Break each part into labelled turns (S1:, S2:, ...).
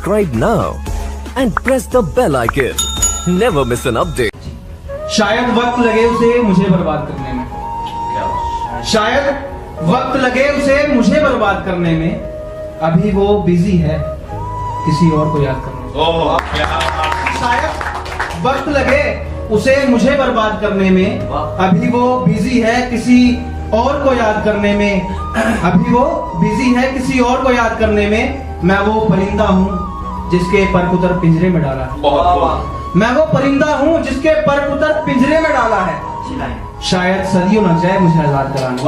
S1: subscribe now and press the bell icon. Never miss an update.
S2: शायद वक्त लगे उसे मुझे बर्बाद करने में, शायद वक्त लगे उसे मुझे बर्बाद करने में, अभी वो बिजी है किसी और को याद करने में। शायद वक्त लगे उसे मुझे बर्बाद करने में, अभी वो बिजी है किसी और को याद करने में, अभी वो बिजी है किसी और को याद करने में। मैं वो परिंदा हूँ जिसके पर पुतर पिंजरे में डाला है, मैं वो परिंदा हूँ जिसके पर पुतर पिंजरे में डाला है। शायद सदियों न जाए मुझे आजाद कराने।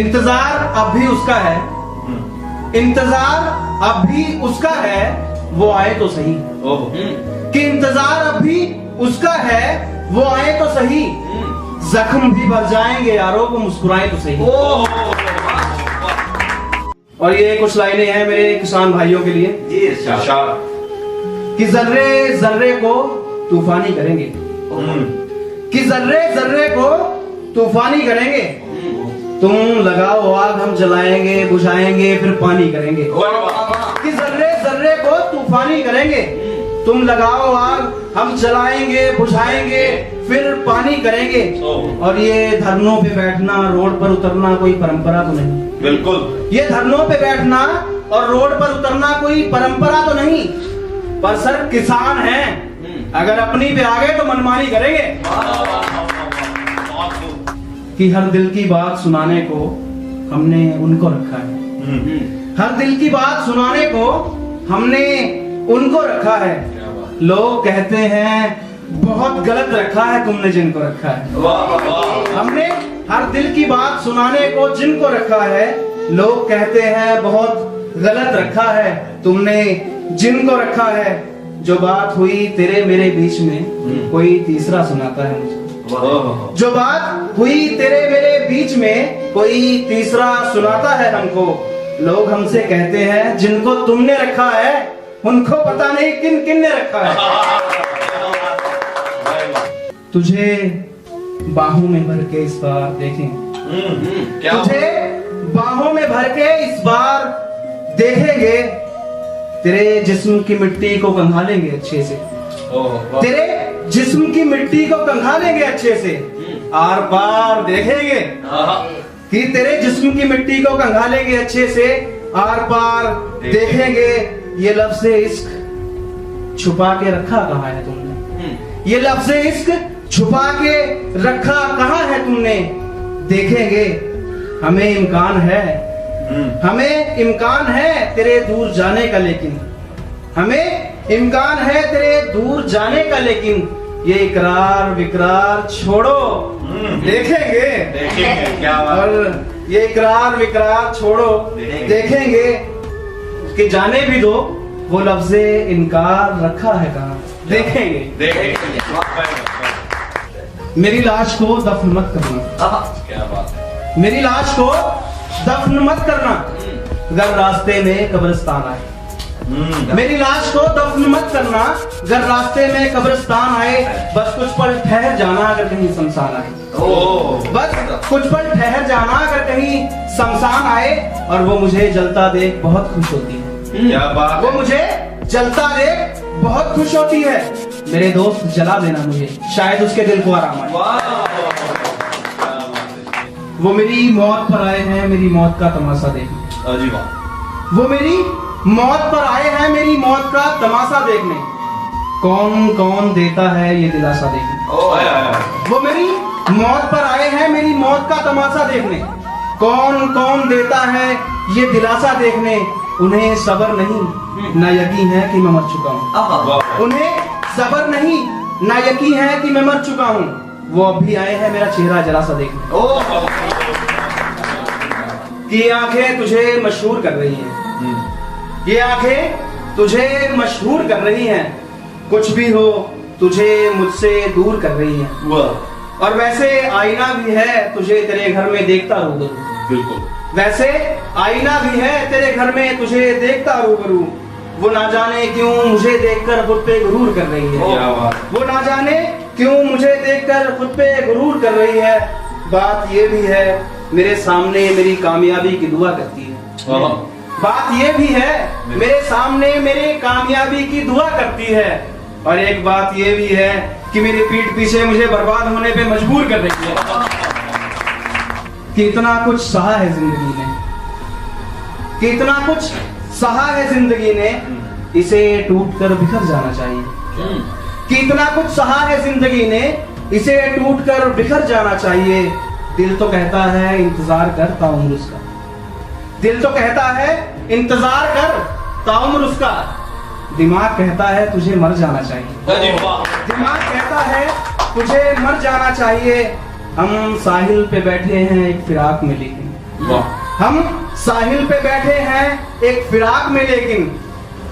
S2: इंतजार अब भी उसका है, इंतजार अब भी उसका है, वो आए तो सही। कि इंतजार अब भी उसका है, वो आए तो सही। जख्म भी भर जाएंगे यारों, को मुस्कुराए तो सही। और ये कुछ लाइनें हैं मेरे किसान भाइयों के लिए कि जर्रे जर्रे को तूफानी करेंगे, कि जर्रे जर्रे को तूफानी करेंगे। तुम लगाओ आग हम जलाएंगे, बुझाएंगे फिर पानी करेंगे। कि जर्रे जर्रे को तूफानी करेंगे, तुम लगाओ आग हम जलाएंगे, बुझाएंगे फिर पानी करेंगे। और ये धरनों पे बैठना, रोड पर उतरना कोई परंपरा तो नहीं।
S3: बिल्कुल,
S2: ये धरनों पे बैठना और रोड पर उतरना कोई परंपरा तो नहीं। पर सर किसान हैं, अगर अपनी पे आ गए तो मनमानी करेंगे। कि हर दिल की बात सुनाने को हमने उनको रखा है, हर दिल की बात सुनाने को हमने उनको रखा है। लोग कहते हैं बहुत गलत रखा है तुमने जिनको रखा है। हमने हर दिल की बात सुनाने को जिनको रखा है, लोग कहते हैं बहुत गलत रखा है तुमने जिनको रखा है। जो बात हुई तेरे मेरे बीच में कोई तीसरा सुनाता है मुझे, जो बात हुई तेरे मेरे बीच में कोई तीसरा सुनाता है हमको। लोग हमसे कहते हैं जिनको तुमने रखा है उनको पता नहीं किन किन ने रखा है। तुझे बाहों में भर के इस बार देखें, तुझे बाहों में भर के इस बार देखेंगे। तेरे जिस्म की मिट्टी को कंघालेंगे अच्छे से, तेरे जिस्म की मिट्टी को कंघालेंगे अच्छे से। आर पार देखेंगे कि तेरे जिस्म की मिट्टी को कंघालेंगे अच्छे से, आर पार देखेंगे। ये लफ्ज़ इश्क छुपा के रखा कहाँ है तुमने, ये लफ्ज़ इश्क छुपा के रखा कहाँ है तुमने। देखेंगे हमें इम्कान है, हमें इम्कान है तेरे दूर जाने का, लेकिन हमें इम्कान है तेरे दूर जाने का। लेकिन ये इकरार विकरार छोड़ो, देखेंगे,
S3: देखेंगे क्या बात।
S2: और ये इकरार विकरार छोड़ो, देखेंगे कि जाने भी दो वो लफ्ज़े इनकार रखा है कहाँ, देखेंगे,
S3: देखेंगे।
S2: मेरी लाश को दफन मत करना,
S3: क्या बात है।
S2: मेरी लाश को दफन मत करना अगर रास्ते में कब्रिस्तान आए। मेरी लाश को दफन मत करना अगर रास्ते में कब्रिस्तान आए। बस कुछ पल ठहर जाना अगर कहीं शमशान आए, बस कुछ पल ठहर जाना अगर कहीं शमशान आए। और वो मुझे जलता देख बहुत खुश होती है,
S3: क्या बात।
S2: वो मुझे जलता देख बहुत खुश होती है। मेरे दोस्त जला देना मुझे, शायद उसके दिल को आराम आए। वो मेरी मौत पर आए हैं मेरी मौत का तमाशा देखने, वो मेरी मौत पर आए हैं मेरी मौत का तमाशा देखने। कौन कौन देता है ये दिलासा देखने, वो मेरी मौत पर आए हैं मेरी मौत का तमाशा देखने। कौन कौन देता है ये दिलासा देखने। उन्हें सब्र नहीं ना यकीन है कि मैं मर चुका हूँ, उन्हें सब्र नहीं ना यकीन है कि मैं मर चुका हूँ। वो अभी आए हैं मेरा चेहरा जरा सा देखने। कि आंखें तुझे मशहूर कर रही हैं, ये आंखें तुझे मशहूर कर रही हैं। कुछ भी हो तुझे मुझसे दूर कर रही हैं। और वैसे आईना भी है तुझे तेरे घर में देखता रूबरू,
S3: बिल्कुल
S2: वैसे आईना भी है तेरे घर में तुझे देखता रूबरू। वो ना जाने क्यों मुझे देखकर खुद पे गुरूर कर रही है, वो ना जाने क्यों मुझे देखकर खुद पे गुरूर कर रही है। बात ये भी है मेरे सामने मेरी कामयाबी की दुआ करती है, बात ये भी है, मेरे सामने मेरे कामयाबी की दुआ करती है, और एक बात ये भी है कि मेरी पीठ पीछे मुझे बर्बाद होने पे मजबूर कर रही है। कितना कुछ सहा है जिंदगी ने, कितना कुछ सहा है जिंदगी ने, इसे टूट कर बिखर जाना चाहिए। कितना कुछ सहा है जिंदगी ने, इसे टूट कर बिखर जाना चाहिए। दिल तो कहता है इंतजार कर ताउम्र उसका, दिल तो कहता है इंतजार कर ताउम्र उसका, दिमाग कहता है तुझे मर जाना चाहिए। दिमाग कहता है तुझे मर जाना चाहिए। हम साहिल पे बैठे हैं एक फिराक में, लेकिन हम साहिल पे बैठे हैं एक फिराक में, लेकिन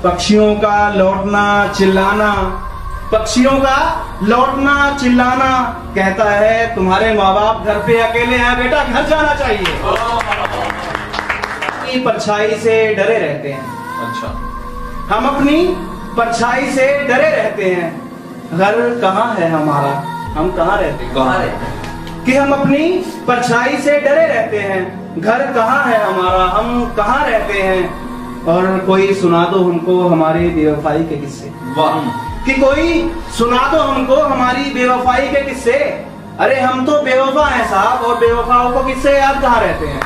S2: पक्षियों का लौटना चिल्लाना, पक्षियों का लौटना चिल्लाना कहता है तुम्हारे माँ बाप घर पे अकेले हैं बेटा, घर जाना चाहिए। अपनी परछाई से डरे रहते हैं,
S3: अच्छा,
S2: हम अपनी परछाई से डरे रहते हैं। घर कहाँ है हमारा, हम कहाँ रहते हैं,
S3: कहाँ रहते हैं?
S2: कि हम अपनी परछाई से डरे रहते हैं। घर कहाँ है हमारा, हम कहाँ रहते हैं। और कोई सुना दो हमको हमारी बेवफाई के किस्से,
S3: वाह,
S2: कि कोई सुना दो हमको हमारी बेवफाई के किस्से। अरे हम तो बेवफा हैं साहब, और बेवफाओं को किससे याद कहाँ रहते हैं।